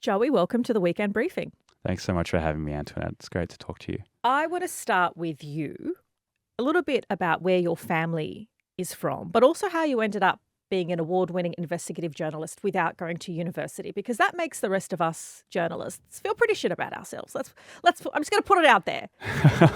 Joey, welcome to the Weekend Briefing. Thanks so much for having me, Antoinette. It's great to talk to you. I want to start with you, a little bit about where your family is from, but also how you ended up being an award-winning investigative journalist without going to university, because that makes the rest of us journalists feel pretty shit about ourselves. I'm just going to put it out there.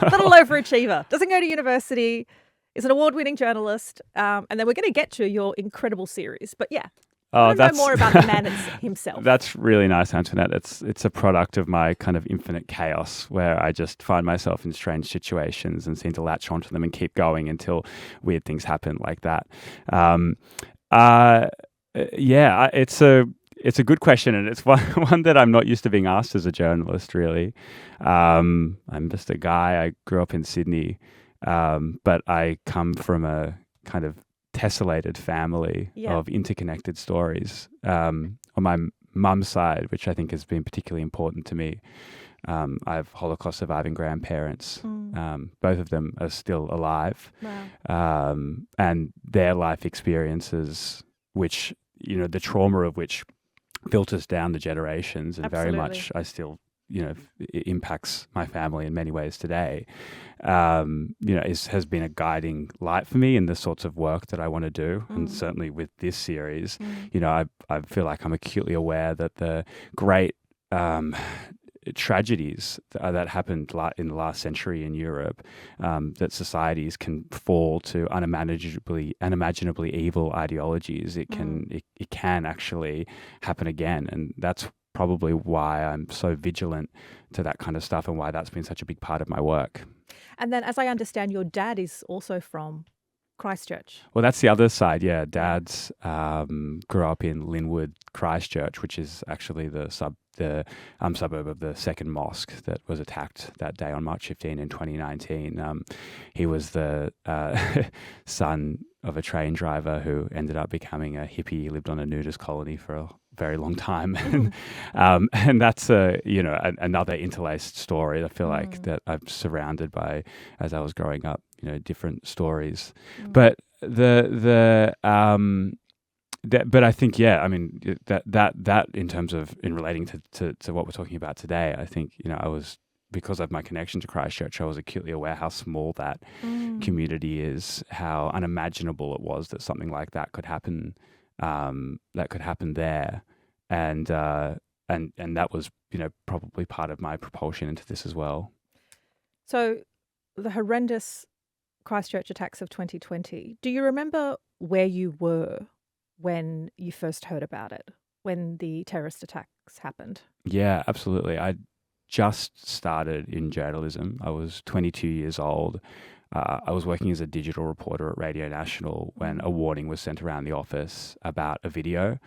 Little overachiever, doesn't go to university, is an award-winning journalist, and then we're going to get to your incredible series. But yeah. I want to know more about the man himself. That's really nice, Antoinette. It's a product of my kind of infinite chaos where I just find myself in strange situations and seem to latch onto them and keep going until weird things happen like that. It's a good question, and it's one that I'm not used to being asked as a journalist, really. I'm just a guy. I grew up in Sydney, but I come from a kind of tessellated family of interconnected stories. On my mum's side, which I think has been particularly important to me, I have Holocaust surviving grandparents. Both of them are still alive. Wow. And their life experiences, which, the trauma of which filters down the generations and Absolutely. very much I still, it impacts my family in many ways today, has been a guiding light for me in the sorts of work that I want to do. And certainly with this series, I feel like I'm acutely aware that the great tragedies that happened in the last century in Europe, that societies can fall to unimaginably evil ideologies. It can actually happen again, and that's probably why I'm so vigilant to that kind of stuff and why that's been such a big part of my work. And then, as I understand, your dad is also from Christchurch. Well, that's the other side, yeah. Dad's grew up in Linwood, Christchurch, which is actually the suburb of the second mosque that was attacked that day on March 15 in 2019. He was the son of a train driver who ended up becoming a hippie. He lived on a nudist colony for a very long time. And that's another interlaced story. I feel like that I'm surrounded by, as I was growing up, different stories. But but I think, that in terms of in relating to what we're talking about today, I think, I was, because of my connection to Christchurch, I was acutely aware how small that community is, how unimaginable it was that something like that could happen, there. And that was, probably part of my propulsion into this as well. So the horrendous Christchurch attacks of 2020, do you remember where you were when you first heard about it, when the terrorist attacks happened? Yeah, absolutely. I just started in journalism. I was 22 years old. I was working as a digital reporter at Radio National when a warning was sent around the office about a video.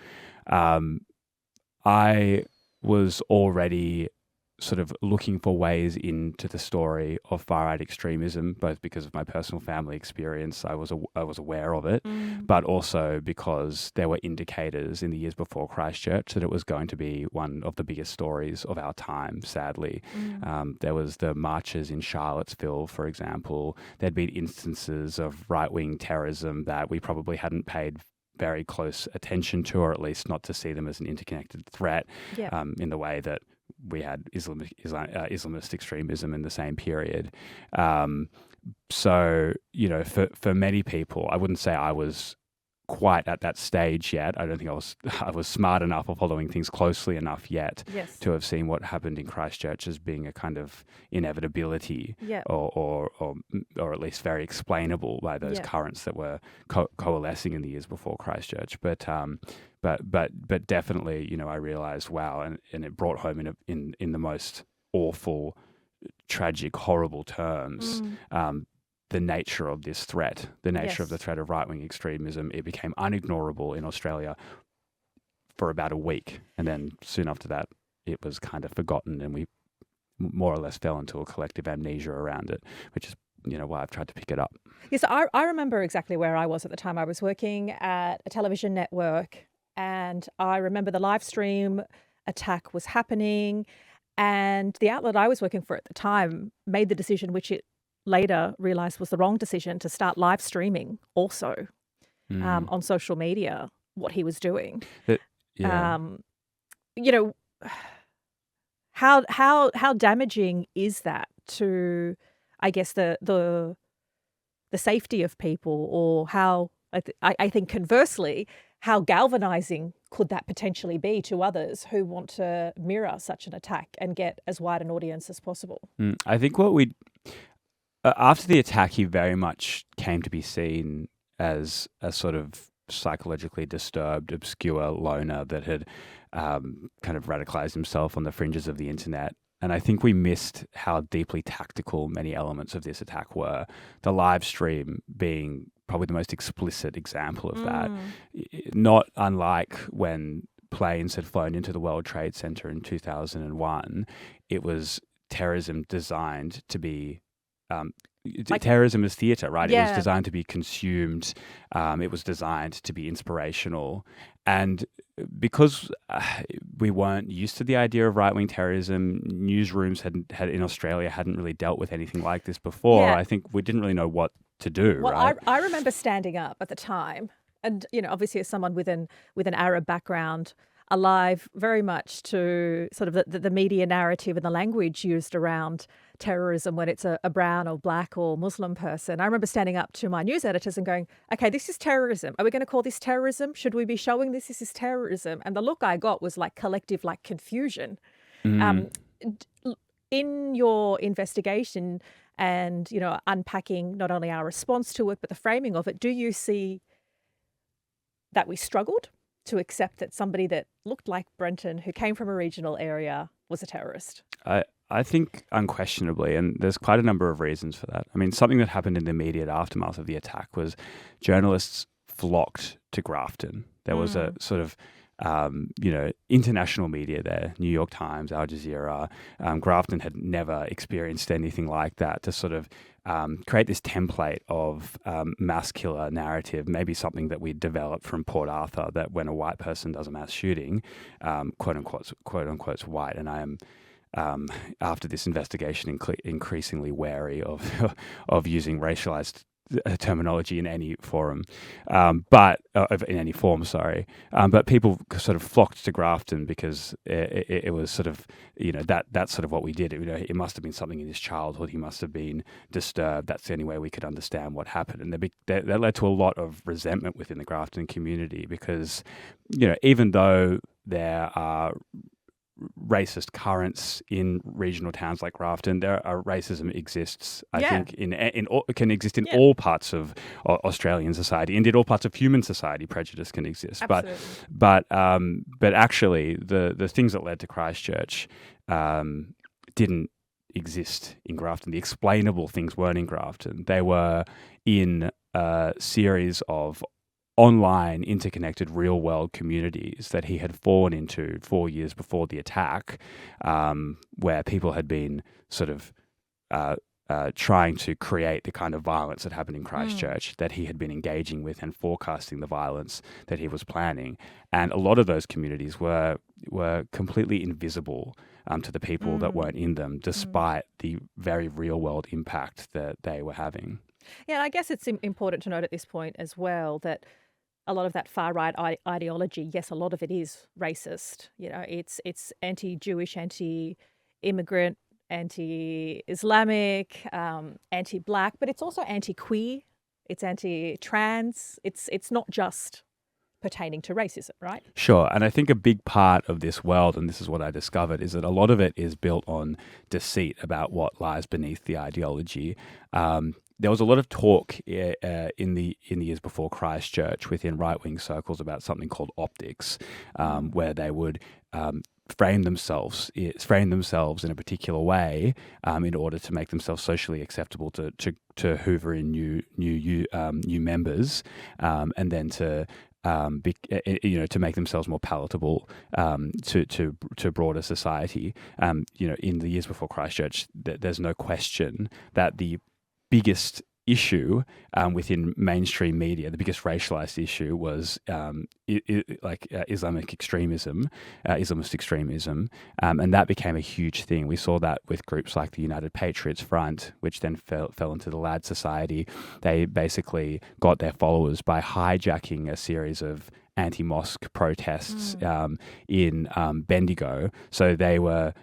I was already sort of looking for ways into the story of far-right extremism, both because of my personal family experience, I was aware of it, but also because there were indicators in the years before Christchurch that it was going to be one of the biggest stories of our time, sadly. There was the marches in Charlottesville, for example. There'd been instances of right-wing terrorism that we probably hadn't paid very close attention to, or at least not to see them as an interconnected threat, in the way that we had Islamist extremism in the same period. So, for many people, I wouldn't say I was quite at that stage yet. I don't think I was smart enough or following things closely enough yet to have seen what happened in Christchurch as being a kind of inevitability, or at least very explainable by those currents that were coalescing in the years before Christchurch. But definitely, I realized, wow, and it brought home in the most awful, tragic, horrible terms, the nature of this threat, the nature of the threat of right-wing extremism. It became unignorable in Australia for about a week. And then soon after that, it was kind of forgotten, and we more or less fell into a collective amnesia around it, which is, why I've tried to pick it up. Yes, I remember exactly where I was at the time. I was working at a television network, and I remember the live stream attack was happening, and the outlet I was working for at the time made the decision, which it later realized was the wrong decision, to start live streaming also on social media what he was doing. how damaging is that to, I guess, the safety of people, or how I think conversely, how galvanizing could that potentially be to others who want to mirror such an attack and get as wide an audience as possible? I think after the attack, he very much came to be seen as a sort of psychologically disturbed, obscure loner that had kind of radicalized himself on the fringes of the internet. And I think we missed how deeply tactical many elements of this attack were. The live stream being probably the most explicit example of that. Not unlike when planes had flown into the World Trade Center in 2001, it was terrorism designed to be terrorism is theater, right? Yeah. It was designed to be consumed. It was designed to be inspirational. And because we weren't used to the idea of right-wing terrorism, newsrooms had in Australia hadn't really dealt with anything like this before. Yeah. I think we didn't really know what to do, Well, right? I remember standing up at the time, and obviously as someone with an Arab background, alive very much to sort of the media narrative and the language used around terrorism when it's a brown or black or Muslim person. I remember standing up to my news editors and going, okay, this is terrorism. Are we going to call this terrorism? Should we be showing this is terrorism? And the look I got was like collective, like confusion. In your investigation and, unpacking not only our response to it, but the framing of it, do you see that we struggled to accept that somebody that looked like Brenton, who came from a regional area, was a terrorist? I think unquestionably, and there's quite a number of reasons for that. I mean, something that happened in the immediate aftermath of the attack was journalists flocked to Grafton. There was a sort of, international media there, New York Times, Al Jazeera. Grafton had never experienced anything like that, to sort of create this template of mass killer narrative, maybe something that we developed from Port Arthur, that when a white person does a mass shooting, quote unquote, white. And I am, after this investigation, increasingly wary of using racialized terminology in any forum, but in any form, sorry. But people sort of flocked to Grafton because it was sort of, that's sort of what we did. It must have been something in his childhood. He must have been disturbed. That's the only way we could understand what happened. And that led to a lot of resentment within the Grafton community because, even though there are racist currents in regional towns like Grafton, racism exists. I think can exist in all parts of Australian society. Indeed, all parts of human society, prejudice can exist. Absolutely. But actually, the things that led to Christchurch didn't exist in Grafton. The explainable things weren't in Grafton. They were in a series of online, interconnected, real-world communities that he had fallen into 4 years before the attack, where people had been sort of trying to create the kind of violence that happened in Christchurch, that he had been engaging with and forecasting the violence that he was planning. And a lot of those communities were completely invisible to the people that weren't in them, despite the very real-world impact that they were having. Yeah, I guess it's important to note at this point as well that a lot of that far-right ideology, yes, a lot of it is racist. It's anti-Jewish, anti-immigrant, anti-Islamic, anti-black, but it's also anti-queer, it's anti-trans. It's not just pertaining to racism, right? Sure. And I think a big part of this world, and this is what I discovered, is that a lot of it is built on deceit about what lies beneath the ideology. There was a lot of talk in the years before Christchurch within right-wing circles about something called optics, where they would frame themselves in a particular way in order to make themselves socially acceptable to hoover in new members, and then to make themselves more palatable to broader society. In the years before Christchurch, there's no question that the biggest issue within mainstream media, the biggest racialized issue was Islamic extremism, Islamist extremism, and that became a huge thing. We saw that with groups like the United Patriots Front, which then fell into the Lad Society. They basically got their followers by hijacking a series of anti-mosque protests in Bendigo. So they were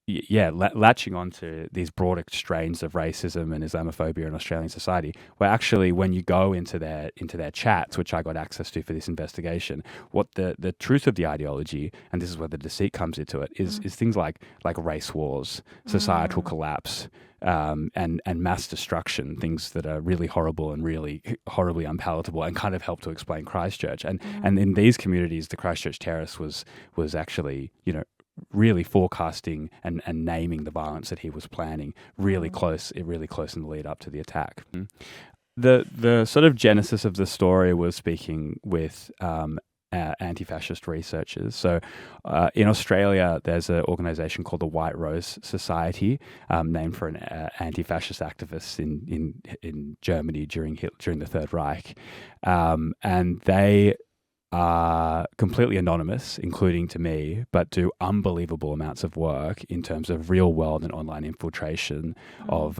latching onto these broader strains of racism and Islamophobia in Australian society, where actually when you go into their chats, which I got access to for this investigation, what the truth of the ideology, and this is where the deceit comes into it, is things like race wars, societal collapse, and mass destruction, things that are really horrible and really horribly unpalatable, and kind of help to explain Christchurch. And in these communities, the Christchurch terrorist was actually, really forecasting and naming the violence that he was planning really close in the lead up to the attack. The sort of genesis of the story was speaking with anti-fascist researchers. So in Australia, there's an organisation called the White Rose Society, named for an anti-fascist activist in Germany during the Third Reich, and they are completely anonymous, including to me, but do unbelievable amounts of work in terms of real world and online infiltration of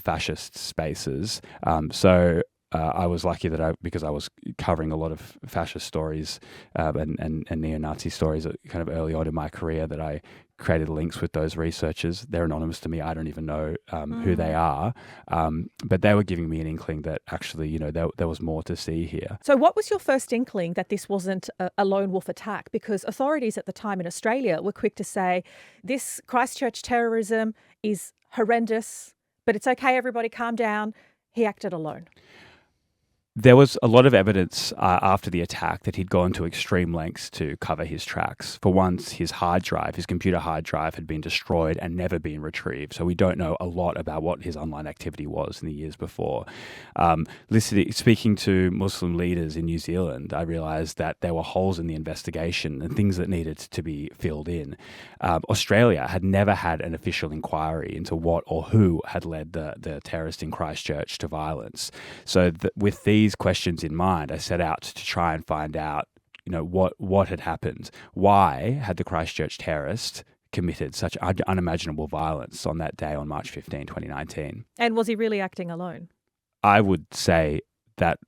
fascist spaces. I was lucky because I was covering a lot of fascist stories and neo-Nazi stories kind of early on in my career, that I created links with those researchers. They're anonymous to me. I don't even know who they are. But they were giving me an inkling that actually, there was more to see here. So what was your first inkling that this wasn't a lone wolf attack? Because authorities at the time in Australia were quick to say, this Christchurch terrorism is horrendous, but it's okay, everybody calm down. He acted alone. There was a lot of evidence after the attack that he'd gone to extreme lengths to cover his tracks. For once, his computer hard drive had been destroyed and never been retrieved. So we don't know a lot about what his online activity was in the years before. Speaking to Muslim leaders in New Zealand, I realized that there were holes in the investigation and things that needed to be filled in. Australia had never had an official inquiry into what or who had led the terrorist in Christchurch to violence. So with these questions in mind, I set out to try and find out, what had happened. Why had the Christchurch terrorist committed such unimaginable violence on that day on March 15, 2019? And was he really acting alone? I would say that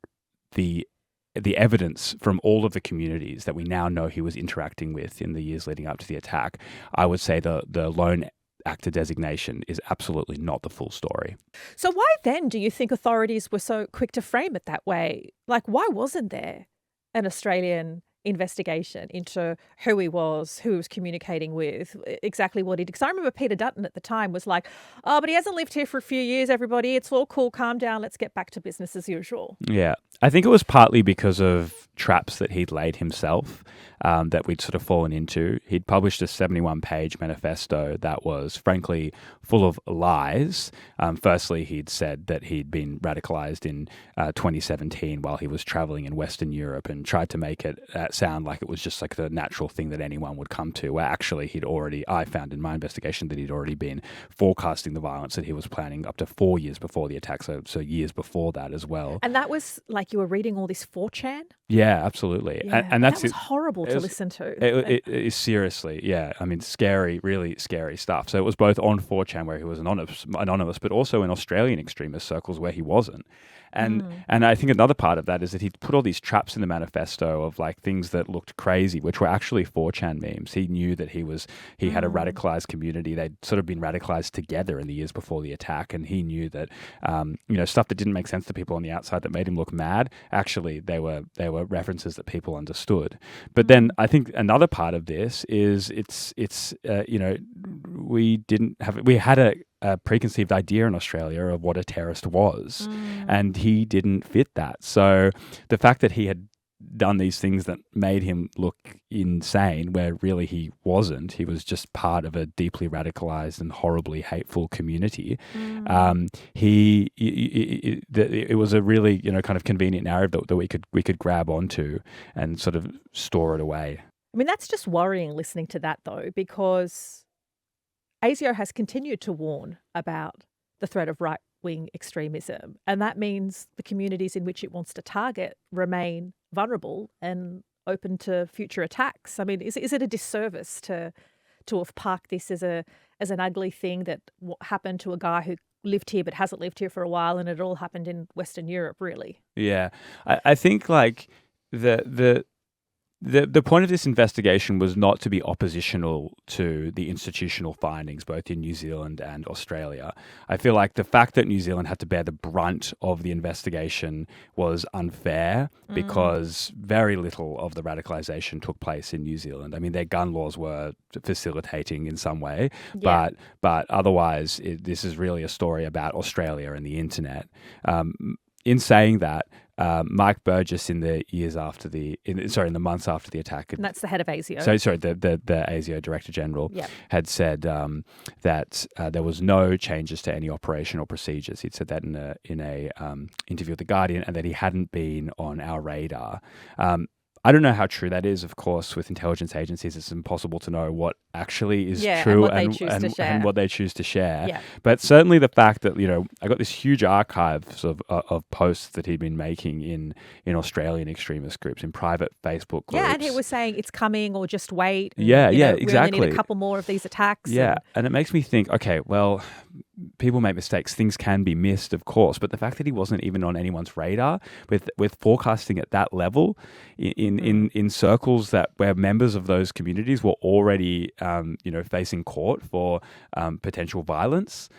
the evidence from all of the communities that we now know he was interacting with in the years leading up to the attack, I would say the lone actor designation is absolutely not the full story. So why then do you think authorities were so quick to frame it that way? Like, why wasn't there an Australian investigation into who he was communicating with, exactly what he did? Because I remember Peter Dutton at the time was like, oh, but he hasn't lived here for a few years, everybody. It's all cool, calm down, let's get back to business as usual. Yeah, I think it was partly because of traps that he'd laid himself, that we'd sort of fallen into. He'd published a 71-page manifesto that was, frankly, full of lies. Firstly, he'd said that he'd been radicalized in 2017 while he was traveling in Western Europe, and tried to make it sound like it was just like the natural thing that anyone would come to, where actually I found in my investigation that he'd already been forecasting the violence that he was planning up to 4 years before the attack, so years before that as well. And that was like you were reading all this 4chan? Yeah, absolutely. Yeah. And that was horrible to listen to. It is seriously, yeah. I mean, scary, really scary stuff. So it was both on 4chan where he was anonymous, but also in Australian extremist circles where he wasn't. And I think another part of that is that he put all these traps in the manifesto of like things that looked crazy, which were actually 4chan memes. He knew that he had a radicalized community. They'd sort of been radicalized together in the years before the attack, and he knew that stuff that didn't make sense to people on the outside that made him look mad, actually they were references that people understood. But then I think another part of this is we had a preconceived idea in Australia of what a terrorist was, and he didn't fit that. So the fact that he had done these things that made him look insane, where really he wasn't, he was just part of a deeply radicalized and horribly hateful community. It was a really kind of convenient narrative that we could grab onto and sort of store it away. I mean, that's just worrying listening to that though, because ASIO has continued to warn about the threat of right-wing extremism. And that means the communities in which it wants to target remain vulnerable and open to future attacks. I mean, is it a disservice to have parked this as an ugly thing that happened to a guy who lived here but hasn't lived here for a while, and it all happened in Western Europe, really? Yeah, I think like the point of this investigation was not to be oppositional to the institutional findings, both in New Zealand and Australia. I feel like the fact that New Zealand had to bear the brunt of the investigation was unfair because very little of the radicalisation took place in New Zealand. I mean, their gun laws were facilitating in some way, Yeah. but otherwise, this is really a story about Australia and the internet. In saying that, Mike Burgess in the months after the attack, And that's the head of ASIO. the ASIO Director General Yeah. had said that there was no changes to any operational procedures. He'd said that in a interview with The Guardian, and that he hadn't been on our radar. I don't know how true that is. Of course, with intelligence agencies, it's impossible to know what actually is true and what they choose to share. Yeah. But certainly the fact that, I got this huge archive of posts that he'd been making in Australian extremist groups, in private Facebook groups. Yeah, and he was saying it's coming, or just wait. And, exactly. We only need a couple more of these attacks. Yeah, and it makes me think, okay, well, people make mistakes. Things can be missed, of course, but the fact that he wasn't even on anyone's radar with forecasting at that level in circles where members of those communities were already facing court for potential violence,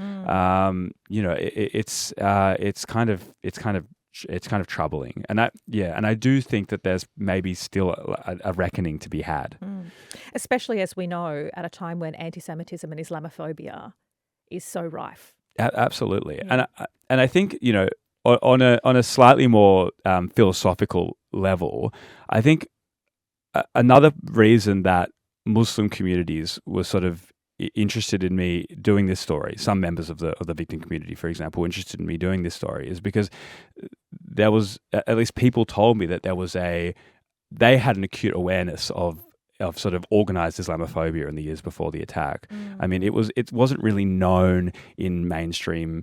it's kind of troubling, and I do think that there's maybe still a reckoning to be had, especially as we know at a time when anti-Semitism and Islamophobia is so rife. Absolutely, Yeah. and I think on a slightly more philosophical level, I think another reason that Muslim communities were sort of interested in me doing this story, some members of the victim community, for example, were interested in me doing this story, is because there was, at least people told me, that they had an acute awareness of sort of organized Islamophobia in the years before the attack. I mean, it wasn't really known in mainstream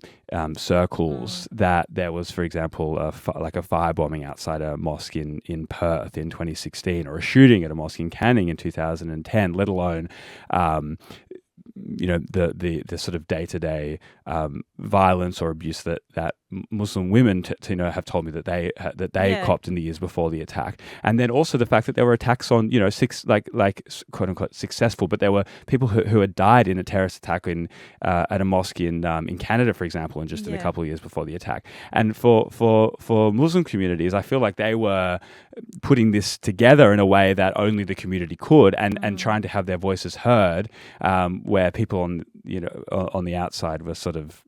circles that there was, for example, a firebombing outside a mosque in Perth in 2016, or a shooting at a mosque in Canning in 2010, let alone the sort of day-to-day violence or abuse that Muslim women have told me that they copped in the years before the attack. And then also the fact that there were attacks on quote unquote successful, but there were people who had died in a terrorist attack at a mosque in Canada, for example, in a couple of years before the attack. And for Muslim communities, I feel like they were putting this together in a way that only the community could, and trying to have their voices heard, where people on the outside were sort of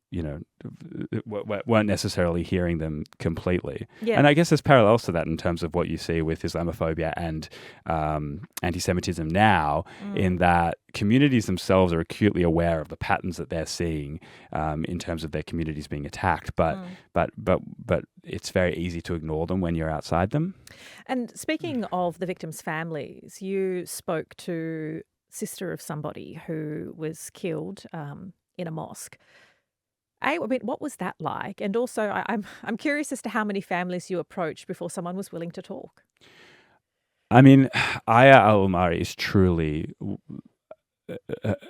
weren't necessarily hearing them completely. Yeah. And I guess there's parallels to that in terms of what you see with Islamophobia and anti-Semitism now, in that communities themselves are acutely aware of the patterns that they're seeing in terms of their communities being attacked, but it's very easy to ignore them when you're outside them. And speaking of the victims' families, you spoke to sister of somebody who was killed in a mosque. I mean, what was that like? And also, I'm curious as to how many families you approached before someone was willing to talk. I mean, Aya Al-Umari is truly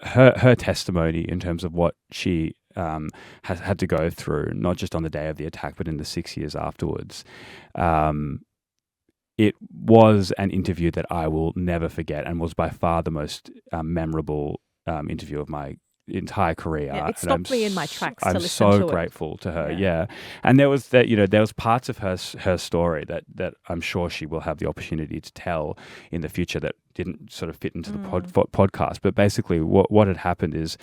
her testimony in terms of what she has had to go through, not just on the day of the attack, but in the 6 years afterwards. It was an interview that I will never forget, and was by far the most memorable interview of my entire career. Yeah, it stopped me in my tracks to listen to I'm it. so grateful to her. Yeah. And there was parts of her story that I'm sure she will have the opportunity to tell in the future that didn't sort of fit into the podcast. But basically what had happened is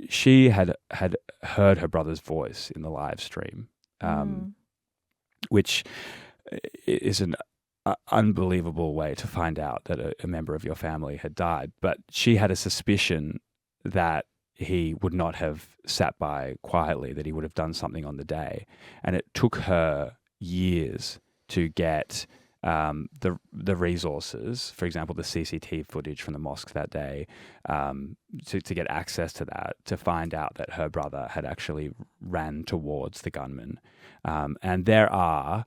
she had heard her brother's voice in the live stream, which is an unbelievable way to find out that a member of your family had died. But she had a suspicion that he would not have sat by quietly, that he would have done something on the day. And it took her years to get the resources, for example, the CCTV footage from the mosque that day, to get access to that, to find out that her brother had actually ran towards the gunman. And there are...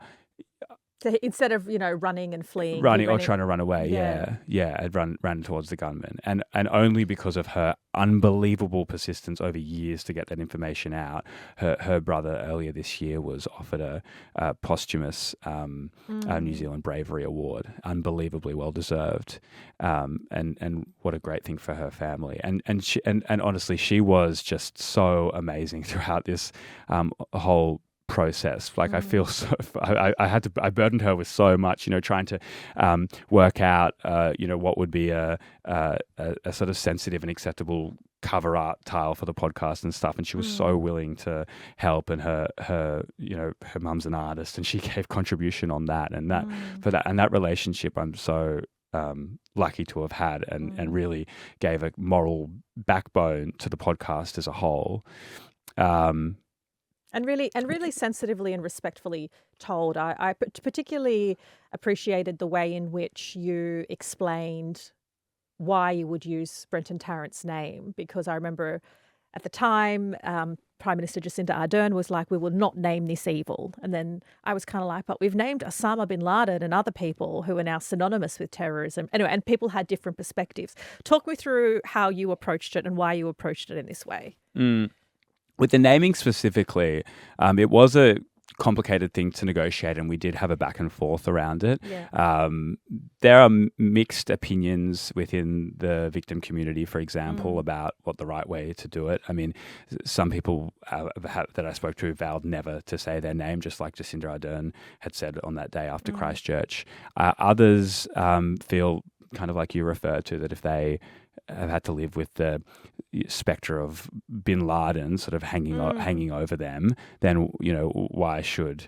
So instead of, running and fleeing. Running or trying to run away, Yeah. had ran towards the gunman. And only because of her unbelievable persistence over years to get that information out, her brother earlier this year was offered a posthumous New Zealand Bravery Award, unbelievably well deserved. And what a great thing for her family. And honestly, she was just so amazing throughout this whole process. Like I feel so I burdened her with so much, trying to work out what would be a sort of sensitive and acceptable cover art tile for the podcast and stuff, and she was so willing to help, and her mum's an artist and she gave contribution on that, and that relationship I'm so lucky to have had, and really gave a moral backbone to the podcast as a whole. And really sensitively and respectfully told. I particularly appreciated the way in which you explained why you would use Brenton Tarrant's name, because I remember at the time, Prime Minister Jacinda Ardern was like, we will not name this evil. And then I was kind of like, but we've named Osama bin Laden and other people who are now synonymous with terrorism. Anyway, and people had different perspectives. Talk me through how you approached it and why you approached it in this way. With the naming specifically, it was a complicated thing to negotiate, and we did have a back and forth around it. Yeah. There are mixed opinions within the victim community, for example, about what the right way to do it. I mean, some people that I spoke to vowed never to say their name, just like Jacinda Ardern had said on that day after Christchurch. Others feel kind of like you referred to, that if they have had to live with the spectre of bin Laden sort of hanging over them, then why should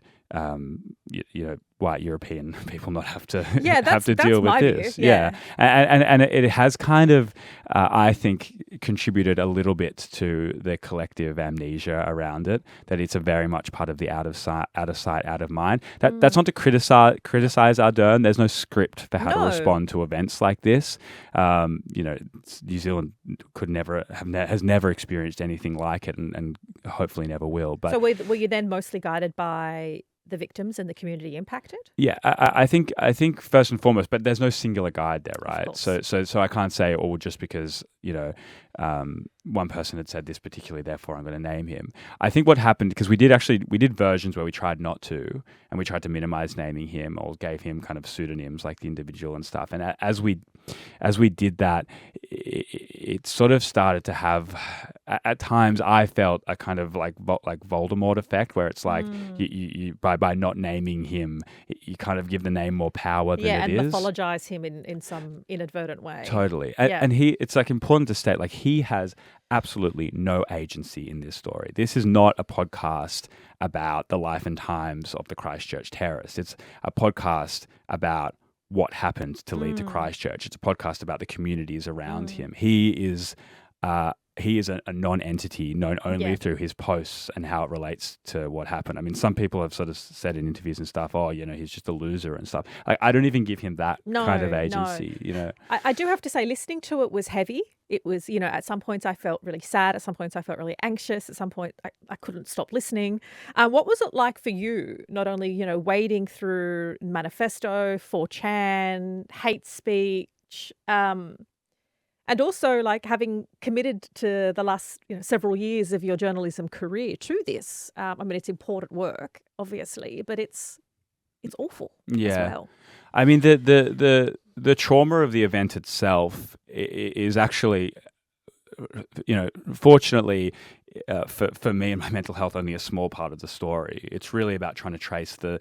white European people not have to have to deal with this? View. Yeah. And it has kind of I think contributed a little bit to the collective amnesia around it, that it's a very much part of the out of sight, out of mind. That's not to criticize Ardern. There's no script for how to respond to events like this. New Zealand has never experienced anything like it, and hopefully never will. But so were you then mostly guided by the victims and the community impacted? Yeah, I think first and foremost, but there's no singular guide there, right? So I can't say, just because one person had said this particularly, therefore I'm going to name him. I think what happened, because we did versions where we tried not to, and we tried to minimize naming him, or gave him kind of pseudonyms like the individual and stuff. And as we did that, it sort of started to have, at times I felt a kind of like Voldemort effect, where it's like you by not naming him, you kind of give the name more power than it is. And mythologize him in some inadvertent way. Totally. And it's like important to state, like, he has absolutely no agency in this story. This is not a podcast about the life and times of the Christchurch terrorists. It's a podcast about what happened to lead to Christchurch. It's a podcast about the communities around him. He is a non-entity known only through his posts and how it relates to what happened. I mean, some people have sort of said in interviews and stuff, he's just a loser and stuff. Like, I don't even give him that kind of agency, I do have to say, listening to it was heavy. It was, at some points I felt really sad. At some points I felt really anxious. At some point I couldn't stop listening. What was it like for you, not only, wading through Manifesto, 4chan, hate speech, and also, like, having committed to the last several years of your journalism career to this? I mean, it's important work, obviously, but it's awful as well. I mean, the trauma of the event itself is actually, fortunately for me and my mental health, only a small part of the story. It's really about trying to trace the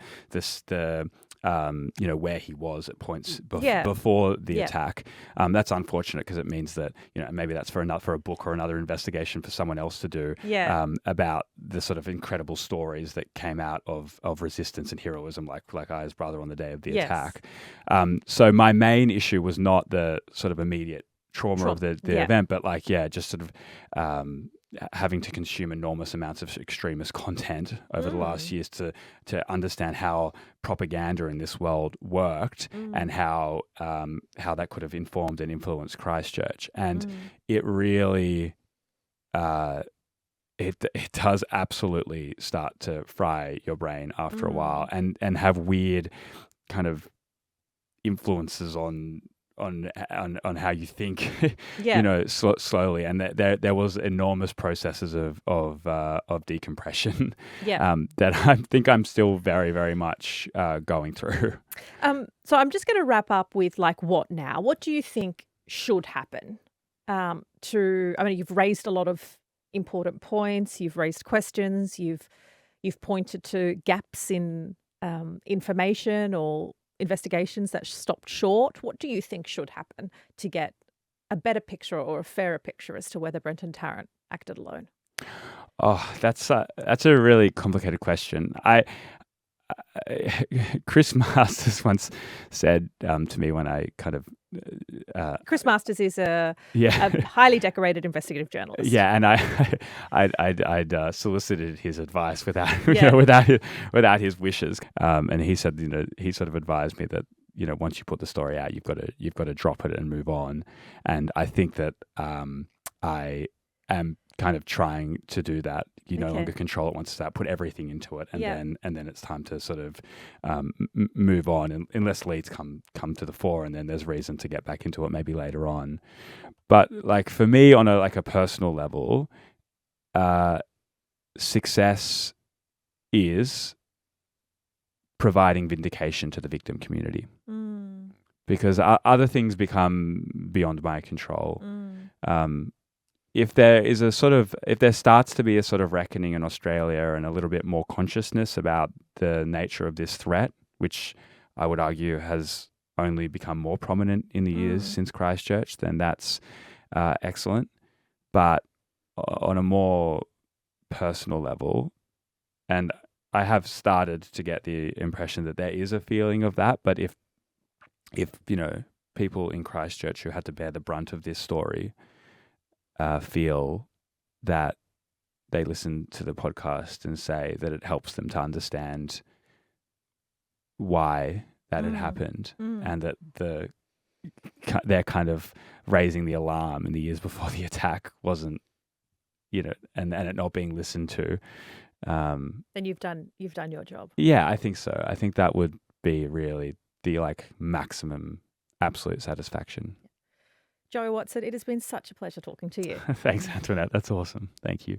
where he was at points before the attack. That's unfortunate, because it means that maybe that's for a book or another investigation for someone else to do. About the sort of incredible stories that came out of resistance and heroism, like Aya's brother on the day of the attack. So my main issue was not the sort of immediate trauma of the Yeah. event, but like, yeah, just sort of having to consume enormous amounts of extremist content over the last years to understand how propaganda in this world worked and how that could have informed and influenced Christchurch. And it really it does absolutely start to fry your brain after a while and have weird kind of influences on how you think, slowly. And there was enormous processes of decompression that I think I'm still very, very much going through. So I'm just going to wrap up with like, what now? What do you think should happen? You've raised a lot of important points. You've raised questions. You've pointed to gaps in information or investigations that stopped short. What do you think should happen to get a better picture or a fairer picture as to whether Brenton Tarrant acted alone? Oh, that's a really complicated question. Chris Masters once said to me when I kind of Chris Masters is a highly decorated investigative journalist. Yeah, and I'd solicited his advice without his wishes. And he said, he sort of advised me that, once you put the story out, you've got to drop it and move on. And I think that I am kind of trying to do that. You no longer control it once it's out. Put everything into it, and then it's time to sort of move on, and unless leads come to the fore, and then there's reason to get back into it maybe later on. But like for me, on a personal level, success is providing vindication to the victim community, because other things become beyond my control. If there starts to be a sort of reckoning in Australia and a little bit more consciousness about the nature of this threat, which I would argue has only become more prominent in the years since Christchurch, then that's excellent. But on a more personal level, and I have started to get the impression that there is a feeling of that, but if people in Christchurch who had to bear the brunt of this story feel that they listen to the podcast and say that it helps them to understand why that had happened, and that they're kind of raising the alarm in the years before the attack wasn't, and it not being listened to. Then you've done your job. Yeah, I think so. I think that would be really the maximum absolute satisfaction. Joey Watson, it has been such a pleasure talking to you. Thanks, Antoinette. That's awesome. Thank you.